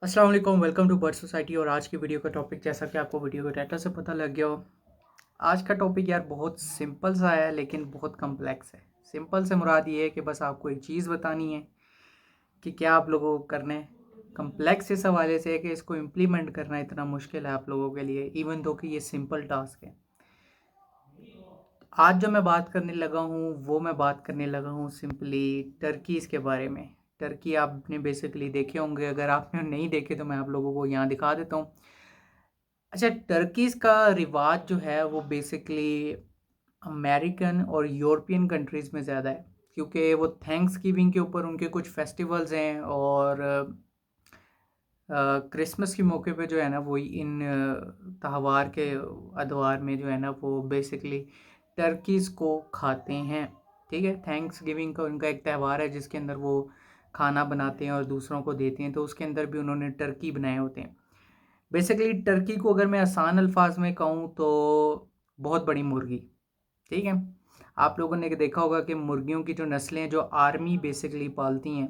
अस्सलाम वालेकुम, welcome to bird society. और आज की वीडियो का टॉपिक, जैसा कि आपको वीडियो के टाइटल से पता लग गया हो, आज का टॉपिक यार बहुत सिंपल सा है लेकिन बहुत कम्प्लेक्स है। सिंपल से मुराद ये है कि बस आपको एक चीज़ बतानी है कि क्या आप लोगों को करना है। कम्प्लेक्स इस हवाले से है कि इसको इम्प्लीमेंट करना इतना मुश्किल है आप लोगों के लिए, इवन दो कि ये सिंपल टास्क है। आज जो मैं बात करने लगा हूँ वो मैं बात करने लगा हूँ सिंपली टर्कीज़ के बारे में। टर्की आपने बेसिकली देखे होंगे, अगर आपने नहीं देखे तो मैं आप लोगों को यहाँ दिखा देता हूँ। अच्छा, टर्कीज़ का रिवाज जो है वो बेसिकली अमेरिकन और यूरोपियन कंट्रीज़ में ज़्यादा है, क्योंकि वो थैंक्स गिविंग के ऊपर उनके कुछ फेस्टिवल्स हैं और क्रिसमस के मौके पे जो है ना वो इन त्योहार के अदवार में जो है ना वो बेसिकली टर्कीज़ को खाते हैं। ठीक है, थैंक्स गिविंग का उनका एक त्यौहार है जिसके अंदर वो खाना बनाते हैं और दूसरों को देते हैं, तो उसके अंदर भी उन्होंने टर्की बनाए होते हैं। बेसिकली टर्की को अगर मैं आसान अल्फाज में कहूँ तो बहुत बड़ी मुर्गी। ठीक है, आप लोगों ने देखा होगा कि मुर्गियों की जो नस्लें जो आर्मी बेसिकली पालती हैं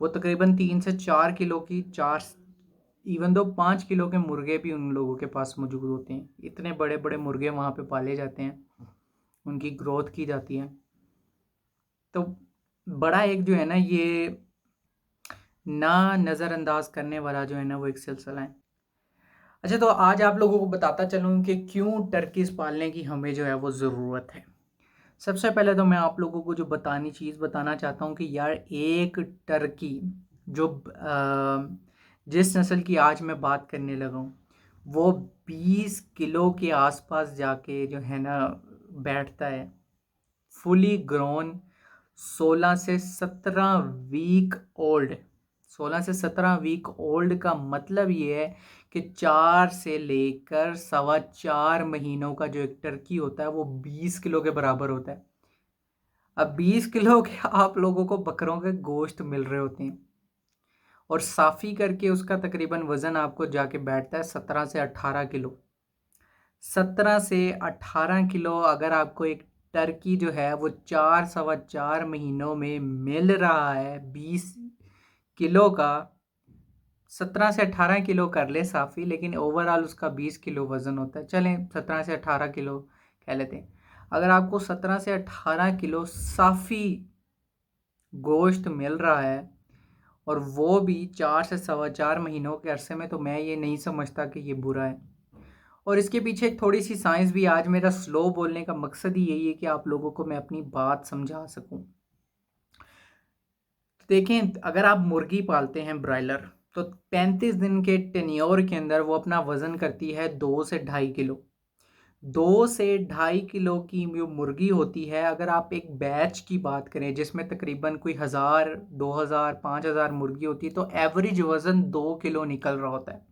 वो तकरीबन 3 से 4 किलो की, 4 इवन दो 5 किलो के मुर्गे भी उन लोगों के पास मौजूद होते हैं। इतने बड़े बड़े मुर्गे वहाँ पे पाले जाते हैं, उनकी ग्रोथ की जाती है। तो बड़ा एक जो है ना ये ना नज़रअंदाज करने वाला जो है ना वो एक सिलसिला है। अच्छा, तो आज आप लोगों को बताता चलूँ कि क्यों टर्कीज़ पालने की हमें जो है वो ज़रूरत है। सबसे पहले तो मैं आप लोगों को जो चीज़ बताना चाहता हूँ कि यार एक टर्की जो जिस नस्ल की आज मैं बात करने लगा हूँ वो 20 किलो के आसपास जाके जो है ना बैठता है। फुली ग्रोन, 16 से 17 वीक ओल्ड। 16 से 17 वीक ओल्ड का मतलब ये है कि 4 से लेकर 4.25 महीनों का जो एक टर्की होता है वो 20 किलो के बराबर होता है। अब 20 किलो के आप लोगों को बकरों के गोश्त मिल रहे होते हैं और साफ़ी करके उसका तकरीबन वज़न आपको जाके बैठता है 17 से 18 किलो। 17 से 18 किलो अगर आपको एक टर्की जो है वो 4 सवा 4 महीनों में मिल रहा है 20 किलो का, 17 से 18 किलो कर ले साफ़ी, लेकिन ओवरऑल उसका 20 किलो वज़न होता है। चलें 17 से 18 किलो कह लेते हैं। अगर आपको 17 से 18 किलो साफ़ी गोश्त मिल रहा है और वो भी 4 से 4.25 महीनों के अरसे में, तो मैं ये नहीं समझता कि ये बुरा है। और इसके पीछे एक थोड़ी सी साइंस भी। आज मेरा स्लो बोलने का मकसद ही यही है कि आप लोगों को मैं अपनी बात समझा सकूं। देखें, अगर आप मुर्गी पालते हैं ब्रायलर, तो 35 दिन के टेन्योर के अंदर वो अपना वज़न करती है 2 से 2.5 किलो। 2 से 2.5 किलो की जो मुर्गी होती है, अगर आप एक बैच की बात करें जिसमें तकरीबन कोई 1000, 2000, 5000 मुर्गी होती है, तो एवरेज वज़न 2 किलो निकल रहा होता है।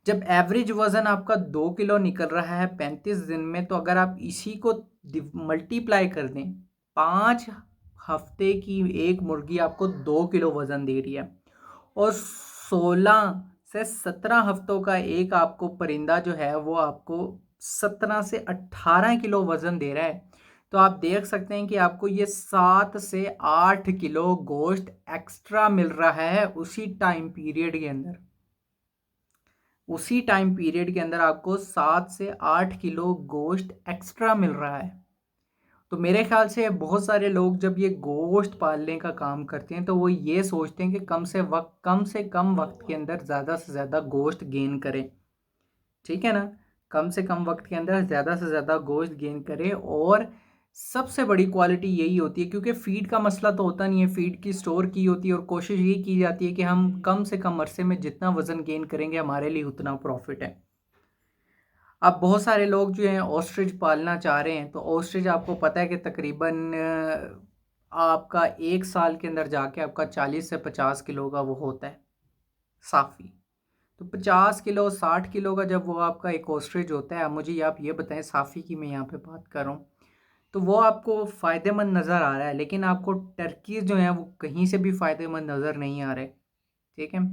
जब एवरेज वज़न आपका 2 किलो निकल रहा है 35 दिन में, तो अगर आप इसी को मल्टीप्लाई कर दें, 5 हफ्ते की एक मुर्गी आपको 2 किलो वज़न दे रही है और 16 से 17 हफ्तों का एक आपको परिंदा जो है वो आपको 17 से 18 किलो वज़न दे रहा है। तो आप देख सकते हैं कि आपको ये 7 से 8 किलो गोश्त एक्स्ट्रा मिल रहा है उसी टाइम पीरियड के अंदर। उसी टाइम पीरियड के अंदर आपको 7 से 8 किलो गोश्त एक्स्ट्रा मिल रहा है। तो मेरे ख्याल से बहुत सारे लोग जब ये गोश्त पालने का काम करते हैं तो वो ये सोचते हैं कि कम से कम वक्त के अंदर ज़्यादा से ज़्यादा गोश्त गेन करें। ठीक है ना, कम से कम वक्त के अंदर ज़्यादा से ज़्यादा गोश्त गेन करें। और सबसे बड़ी क्वालिटी यही होती है, क्योंकि फ़ीड का मसला तो होता नहीं है, फ़ीड की स्टोर की होती है और कोशिश यही की जाती है कि हम कम से कम अरसे में जितना वज़न गेन करेंगे हमारे लिए उतना प्रॉफिट है। अब बहुत सारे लोग जो हैं ऑस्ट्रिच पालना चाह रहे हैं, तो ऑस्ट्रिच आपको पता है कि तकरीबन आपका 1 साल के अंदर जाके आपका 40 से 50 किलो का वो होता है साफ़ी। तो 50 किलो 60 किलो का जब वो आपका एक ऑस्ट्रिच होता है, अब मुझे आप ये बताएं, साफ़ी की मैं यहाँ पे बात कर रहा हूँ, तो वो आपको फ़ायदेमंद नज़र आ रहा है, लेकिन आपको टर्कीज़ जो हैं वो कहीं से भी फ़ायदेमंद नज़र नहीं आ रहे। ठीक है,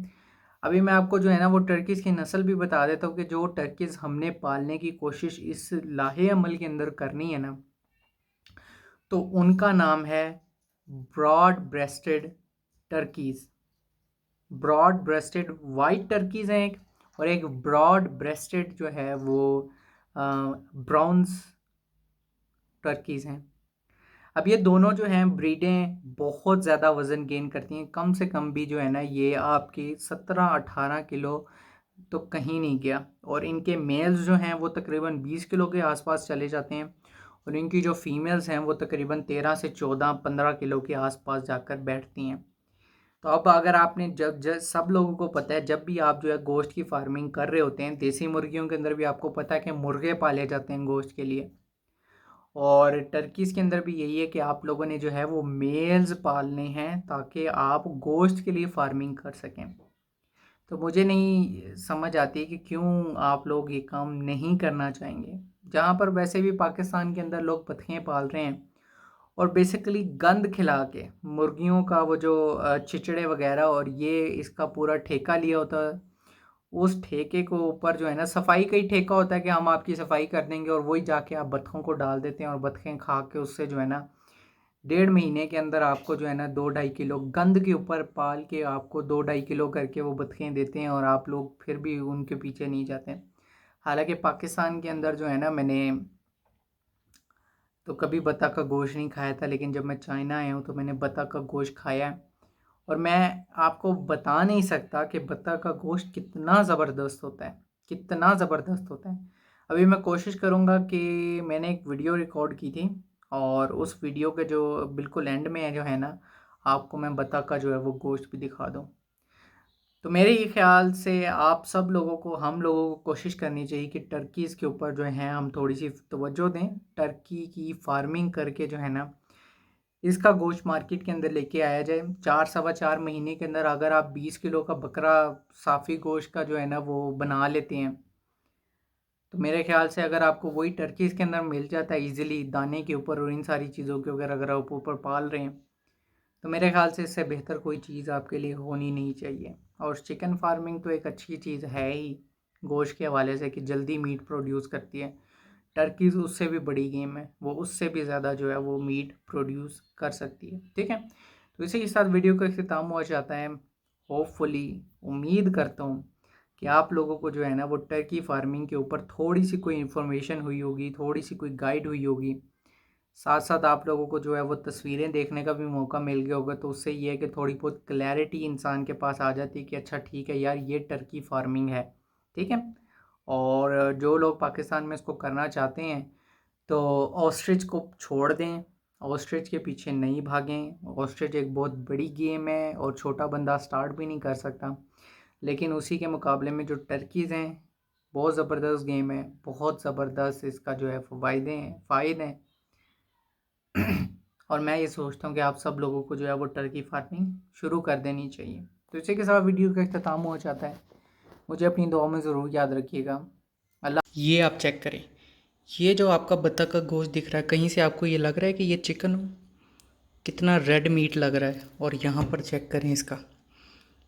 अभी मैं आपको जो है ना वो टर्कीज़ की नस्ल भी बता देता हूँ कि जो टर्कीज़ हमने पालने की कोशिश इस लाहे अमल के अंदर करनी है ना, तो उनका नाम है broad breasted turkeys. Broad breasted white turkeys हैं एक, और एक ब्रॉड ब्रेस्टेड जो है वो ब्राउन्स टर्कीज़ हैं। अब ये दोनों जो हैं ब्रीडें बहुत ज़्यादा वज़न गेन करती हैं, कम से कम भी जो है ना ये आपकी 17-18 किलो तो कहीं नहीं गया, और इनके मेल्स जो हैं वो तकरीबन 20 किलो के आसपास चले जाते हैं, और इनकी जो फीमेल्स हैं वो तकरीबन 13 से 14-15 किलो के आसपास जाकर बैठती हैं। तो अब अगर आपने जब सब लोगों को पता है, जब भी आप जो है गोश्त की फार्मिंग कर रहे होते हैं, देसी मुर्गियों के अंदर भी आपको पता है कि मुर्गे पाले जाते हैं गोश्त के लिए, और टर्कीज़ के अंदर भी यही है कि आप लोगों ने जो है वो मेल्स पालने हैं ताकि आप गोश्त के लिए फार्मिंग कर सकें। तो मुझे नहीं समझ आती कि क्यों आप लोग ये काम नहीं करना चाहेंगे, जहाँ पर वैसे भी पाकिस्तान के अंदर लोग बतखें पाल रहे हैं और बेसिकली गंद खिला के मुर्गियों का वो जो चिचड़े वगैरह और ये इसका पूरा ठेका लिया होता है। उस ठेके को ऊपर जो है ना, सफाई का ही ठेका होता है कि हम आपकी सफाई कर देंगे, और वही जाके आप बतखों को डाल देते हैं और बतखें खा के उससे जो है ना 1.5 महीने के अंदर आपको जो है ना 2-2.5 किलो गंद के ऊपर पाल के आपको 2-2.5 किलो करके वो बतखें देते हैं, और आप लोग फिर भी उनके पीछे नहीं जाते हैं। हालांकि पाकिस्तान के अंदर जो है ना, मैंने तो कभी बतख का गोश्त नहीं खाया था, लेकिन जब मैं चाइना आया हूँ तो मैंने बतख का गोश्त खाया है, और मैं आपको बता नहीं सकता कि बतख का गोश्त कितना ज़बरदस्त होता है, कितना ज़बरदस्त होता है। अभी मैं कोशिश करूँगा कि मैंने एक वीडियो रिकॉर्ड की थी, और उस वीडियो के जो बिल्कुल एंड में है जो है ना, आपको मैं बतख का जो है वो गोश्त भी दिखा दूँ। तो मेरे ही ख्याल से आप सब लोगों को, हम लोगों को कोशिश करनी चाहिए कि टर्कीज़ के ऊपर जो है हम थोड़ी सी तवज्जो दें, टर्की की फार्मिंग करके जो है ना इसका गोश्त मार्केट के अंदर लेके आया जाए। 4-4.25 महीने के अंदर अगर आप 20 किलो का बकरा साफ़ी गोश्त का जो है ना वो बना लेते हैं, तो मेरे ख्याल से अगर आपको वही टर्कीज़ के अंदर मिल जाता है ईज़िली दाने के ऊपर और इन सारी चीज़ों के अगर आप ऊपर पाल रहे हैं, तो मेरे ख्याल से इससे बेहतर कोई चीज़ आपके लिए होनी नहीं चाहिए। और चिकन फार्मिंग तो एक अच्छी चीज़ है ही गोश्त के हवाले से कि जल्दी मीट प्रोड्यूस करती है। टर्कीज़ उससे भी बड़ी गेम है, वो उससे भी ज़्यादा जो है वो मीट प्रोड्यूस कर सकती है। ठीक है, तो इसी के साथ वीडियो का अख्तिताम हुआ चाहता है। होपफुली उम्मीद करता हूँ कि आप लोगों को जो है ना वो टर्की फार्मिंग के ऊपर थोड़ी सी कोई इन्फॉर्मेशन हुई होगी, थोड़ी सी कोई गाइड हुई होगी, साथ साथ आप लोगों को जो है वो तस्वीरें देखने का भी मौका मिल गया होगा। तो उससे ये है कि थोड़ी बहुत क्लैरिटी इंसान के पास आ जाती है कि अच्छा ठीक है यार, ये टर्की फार्मिंग है। ठीक है, और जो लोग पाकिस्तान में इसको करना चाहते हैं तो ऑस्ट्रिच को छोड़ दें, ऑस्ट्रिच के पीछे नहीं भागें। ऑस्ट्रिच एक बहुत बड़ी गेम है और छोटा बंदा स्टार्ट भी नहीं कर सकता, लेकिन उसी के मुकाबले में जो टर्कीज़ हैं बहुत ज़बरदस्त गेम है, बहुत ज़बरदस्त इसका जो है फ़ायदे हैं, फ़ायदे हैं। और मैं ये सोचता हूँ कि आप सब लोगों को जो है वो टर्की फार्मिंग शुरू कर देनी चाहिए। तो इसी के साथ वीडियो का अख्तिताम हो जाता है। मुझे अपनी दुआओं में ज़रूर याद रखिएगा। अल्लाह। ये आप चेक करें, ये जो आपका बतख का गोश्त दिख रहा है, कहीं से आपको ये लग रहा है कि ये चिकन हो? कितना रेड मीट लग रहा है। और यहाँ पर चेक करें इसका,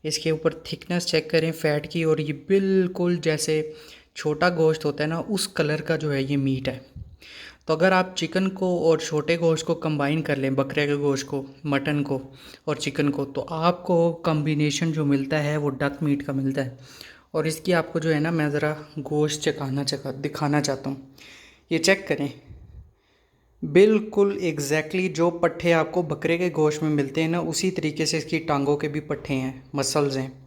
इसके ऊपर थिकनेस चेक करें फ़ैट की, और ये बिल्कुल जैसे छोटा गोश्त होता है ना उस कलर का जो है ये मीट है। तो अगर आप चिकन को और छोटे गोश्त को कंबाइन कर लें, बकरे के गोश्त को, मटन को और चिकन को, तो आपको कम्बिनेशन जो मिलता है वो डक मीट का मिलता है। और इसकी आपको जो है ना मैं ज़रा गोश्त दिखाना चाहता हूँ। ये चेक करें, बिल्कुल एग्जैक्टली जो पट्ठे आपको बकरे के गोश्त में मिलते हैं ना, उसी तरीके से इसकी टांगों के भी पट्ठे हैं, मसल्स हैं।